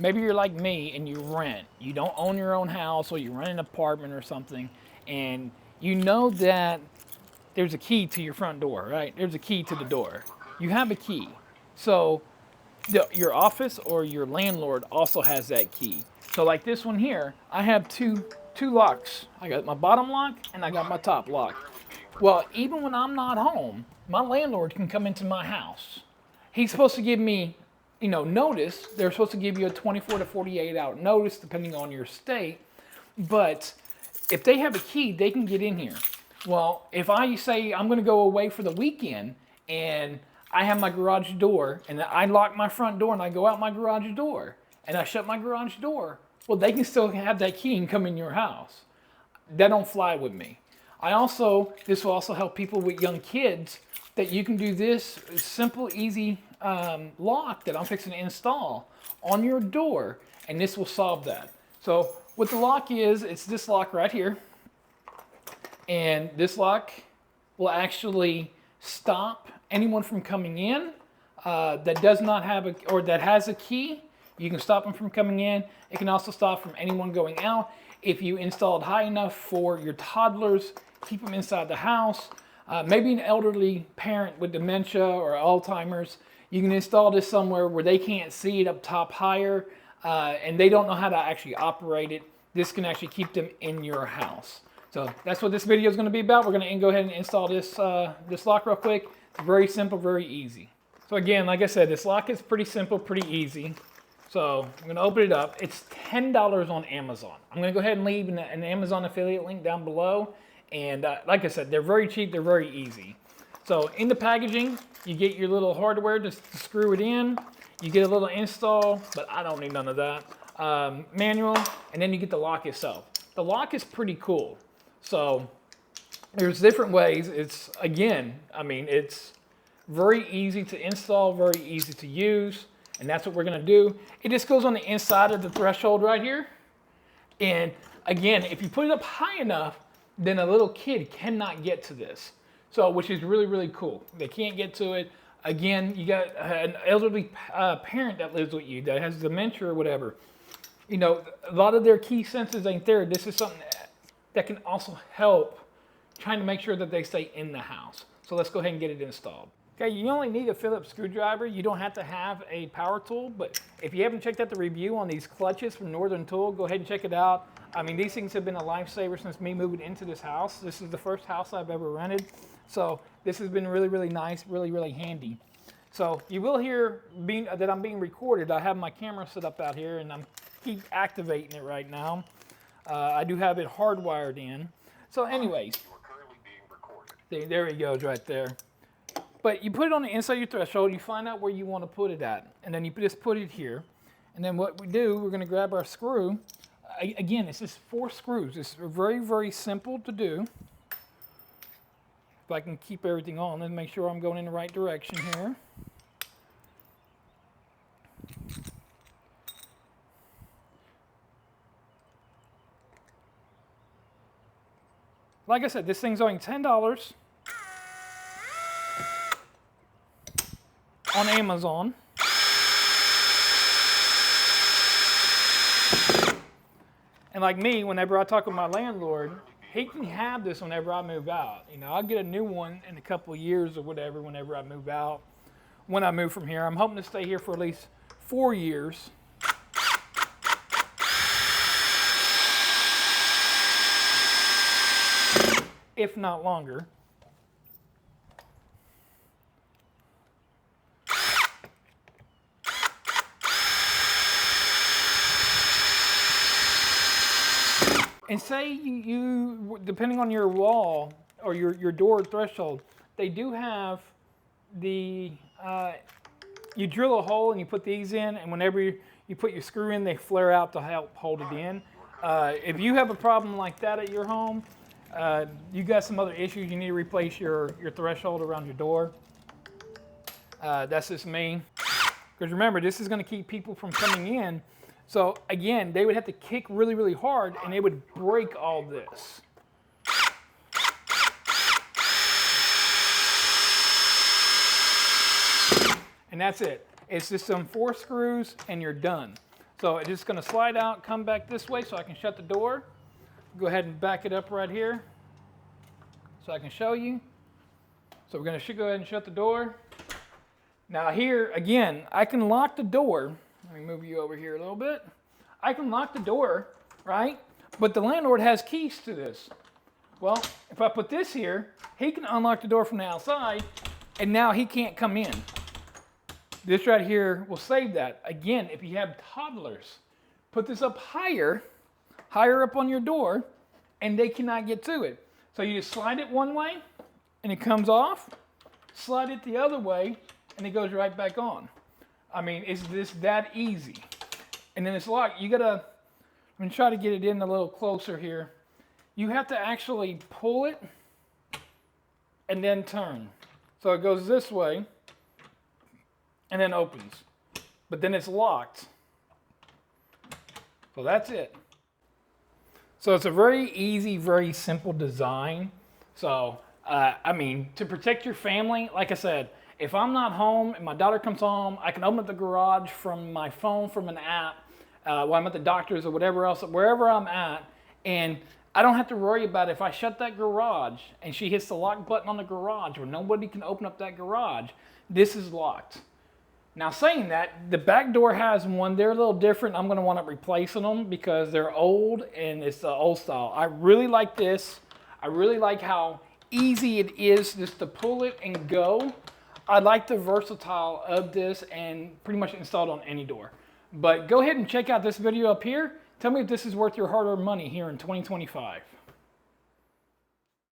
Maybe you're like me and you rent. You don't own your own house, or you rent an apartment or something, and you know that there's a key to your front door, right? There's a key to the door. You have a key. So your office or your landlord also has that key. So like this one here, I have two locks. I got my bottom lock and I got my top lock. Well, even when I'm not home, my landlord can come into my house. He's supposed to give me, notice. They're supposed to give you a 24 to 48 hour notice depending on your state. But if they have a key, they can get in here. Well, if I say I'm going to go away for the weekend and I have my garage door and I lock my front door and I go out my garage door and I shut my garage door, well, they can still have that key and come in your house. That don't fly with me. This will also help people with young kids, that you can do this simple, easy lock that I'm fixing to install on your door, and this will solve that. So what the lock is, it's this lock right here. And this lock will actually stop anyone from coming in that does not have or that has a key. You can stop them from coming in. It can also stop from anyone going out. If you install it high enough for your toddlers, keep them inside the house. Maybe an elderly parent with dementia or Alzheimer's, you can install this somewhere where they can't see it up top higher and they don't know how to actually operate it. This can actually keep them in your house. So that's what this video is going to be about. We're going to go ahead and install this lock real quick. It's very simple, very easy. So again, like I said, this lock is pretty simple, pretty easy. So I'm going to open it up. It's $10 on Amazon. I'm going to go ahead and leave an Amazon affiliate link down below. And like I said, they're very cheap, they're very easy. So in the packaging, you get your little hardware to screw it in. You get a little install, but I don't need none of that. Manual, and then you get the lock itself. The lock is pretty cool. So there's different ways. It's very easy to install, very easy to use, and that's what we're gonna do. It just goes on the inside of the threshold right here. And again, if you put it up high enough, then a little kid cannot get to this. So, which is really, really cool. They can't get to it. Again, you got an elderly parent that lives with you that has dementia or whatever. A lot of their key senses ain't there. This is something that can also help trying to make sure that they stay in the house. So let's go ahead and get it installed. Okay, you only need a Phillips screwdriver. You don't have to have a power tool, but if you haven't checked out the review on these clutches from Northern Tool, go ahead and check it out. I mean, these things have been a lifesaver since me moving into this house. This is the first house I've ever rented. So this has been really, really nice, really, really handy. So you will hear that I'm being recorded. I have my camera set up out here and I'm keep activating it right now. I do have it hardwired in. So anyways, there he goes right there. But you put it on the inside of your threshold, you find out where you want to put it at, and then you just put it here. And then what we do, we're going to grab our screw. Again, it's just 4 screws. It's very, very simple to do. If I can keep everything on, then make sure I'm going in the right direction here. Like I said, this thing's only $10 on Amazon. And like me, whenever I talk with my landlord, he can have this whenever I move out. I'll get a new one in a couple of years or whatever whenever I move out. When I move from here, I'm hoping to stay here for at least 4 years. If not longer. And say you depending on your wall or your door threshold, they do have the, you drill a hole and you put these in, and whenever you put your screw in, they flare out to help hold it in. If you have a problem like that at your home, you got some other issues, you need to replace your threshold around your door. That's just me. Because remember, this is going to keep people from coming in. So again, they would have to kick really, really hard and they would break all this. And that's it. It's just some 4 screws and you're done. So it's just gonna slide out, come back this way so I can shut the door. Go ahead and back it up right here so I can show you. So we're gonna go ahead and shut the door. Now here, again, I can lock the door. Let me move you over here a little bit. I can lock the door, right? But the landlord has keys to this. Well, if I put this here, he can unlock the door from the outside, and now he can't come in. This right here will save that. Again, if you have toddlers, put this up higher up on your door, and they cannot get to it. So you just slide it one way, and it comes off. Slide it the other way, and it goes right back on. I mean, it's just that easy. And then it's locked. You gotta, I'm gonna try to get it in a little closer here. You have to actually pull it and then turn. So it goes this way and then opens. But then it's locked. So that's it. So it's a very easy, very simple design. So, I mean, to protect your family, like I said, if I'm not home and my daughter comes home, I can open up the garage from my phone, from an app, while I'm at the doctor's or whatever else, wherever I'm at, and I don't have to worry about if I shut that garage and she hits the lock button on the garage where nobody can open up that garage, this is locked. Now saying that, the back door has one. They're a little different. I'm going to want to replacing them because they're old and it's the old style. I really like this. I really like how easy it is just to pull it and go. I like the versatile of this and pretty much installed on any door. But go ahead and check out this video up here. Tell me if this is worth your hard-earned money here in 2025.